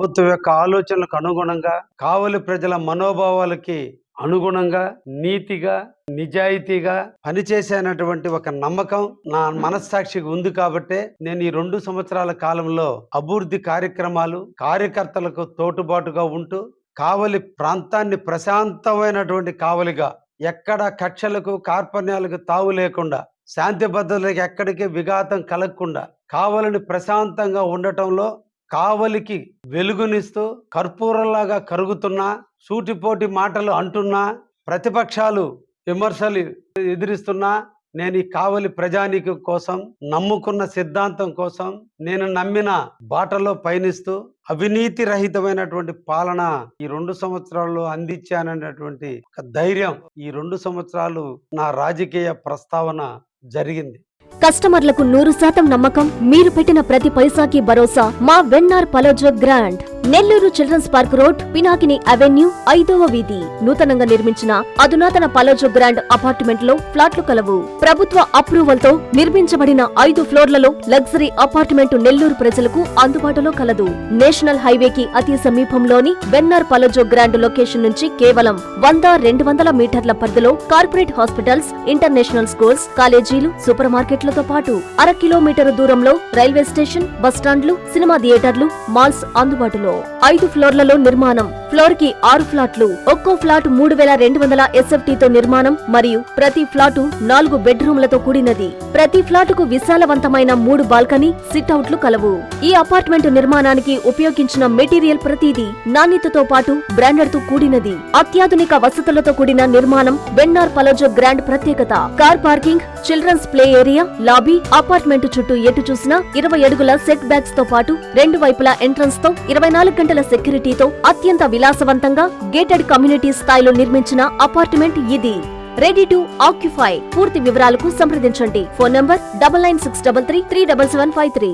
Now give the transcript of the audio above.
ప్రభుత్వం యొక్క ఆలోచనలకు అనుగుణంగా, కావలి ప్రజల మనోభావాలకి అనుగుణంగా, నీతిగా, నిజాయితీగా పనిచేసేనటువంటి ఒక నమ్మకం నా మనస్సాక్షికి ఉంది కాబట్టే నేను ఈ 2 సంవత్సరాల కాలంలో అభివృద్ధి కార్యక్రమాలు, కార్యకర్తలకు తోటుబాటుగా ఉంటూ కావలి ప్రాంతాన్ని ప్రశాంతమైనటువంటి కావలిగా, ఎక్కడ కక్షలకు కార్పణ్యాలకు తావు లేకుండా, శాంతి భద్రతలకు ఎక్కడికి విఘాతం కలగకుండా కావలిని ప్రశాంతంగా ఉండటంలో కావలికి వెలుగునిస్తూ కర్పూరంలాగా కరుగుతున్నా, సూటిపోటి మాటలు అంటున్నా, ప్రతిపక్షాలు విమర్శలు ఎదిరిస్తున్నా, నేను ఈ కావలి ప్రజానీకం కోసం, నమ్ముకున్న సిద్ధాంతం కోసం, నేను నమ్మిన బాటలో పయనిస్తూ అవినీతి రహితమైనటువంటి పాలన ఈ 2 సంవత్సరాల్లో అందించాననేటువంటి ఒక ధైర్యం ఈ 2 సంవత్సరాలు నా రాజకీయ ప్రస్తావన జరిగింది. కస్టమర్లకు 100% నమ్మకం, మీరు పెట్టిన ప్రతి పైసాకి భరోసా. మా Vennar పలోజో grand, Nellore children's park road, Pinakini avenue, 5వ వీధి. నూతనంగా నిర్మించిన అధునాతన పలోజో గ్రాండ్ అపార్ట్మెంట్ లో ఫ్లాట్లు కలవు. ప్రభుత్వ అప్రూవల్ తో నిర్మించబడిన 5 ఫ్లోర్లలో లగ్జరీ అపార్ట్మెంట్ నెల్లూరు ప్రజలకు అందుబాటులో కలదు. నేషనల్ హైవేకి అతి సమీపంలోని వెన్నార్ పలోజో గ్రాండ్ లొకేషన్ నుంచి కేవలం 100-200 మీటర్ల పరిధిలో కార్పొరేట్ హాస్పిటల్స్, ఇంటర్నేషనల్ స్కూల్స్, కాలేజీలు, సూపర్ మార్కెట్లతో పాటు 1/2 కిలోమీటర్ దూరంలో రైల్వే స్టేషన్, బస్టాండ్లు, సినిమా థియేటర్లు, మాల్స్ అందుబాటులో. 5 ఫ్లోర్లలో నిర్మాణం. ఫ్లోర్ కి 6 ఫ్లాట్లు. ఒక్కో ఫ్లాట్ 3200 SFT తో నిర్మాణం మరియు ప్రతి ఫ్లాటు 4 బెడ్రూమ్లతో కూడినది. ప్రతి ఫ్లాటుకు విశాలవంతమైన 3 బాల్కనీ, సిట్అవుట్లు కలవు. ఈ అపార్ట్మెంట్ నిర్మాణానికి ఉపయోగించిన మెటీరియల్ ప్రతిదీ నాణ్యతతో పాటు బ్రాండెడ్ తో కూడినది. అత్యాధునిక వసతులతో కూడిన నిర్మాణం వెన్నార్ పలోజో గ్రాండ్ ప్రత్యేకత. Car parking, children's play area, lobby, apartment చుట్టూ ఎటు చూసినా 20 అడుగుల సెట్ బ్యాక్స్ తో పాటు 2 వైపులా ఎంట్రన్స్ తో 24 గంటల సెక్యూరిటీతో అత్యంత విలాసవంతంగా గేటెడ్ కమ్యూనిటీ స్థాయిలో నిర్మించిన అపార్ట్మెంట్ ఇది. Ready to occupy. పూర్తి వివరాలకు సంప్రదించండి. Phone number 9963337753.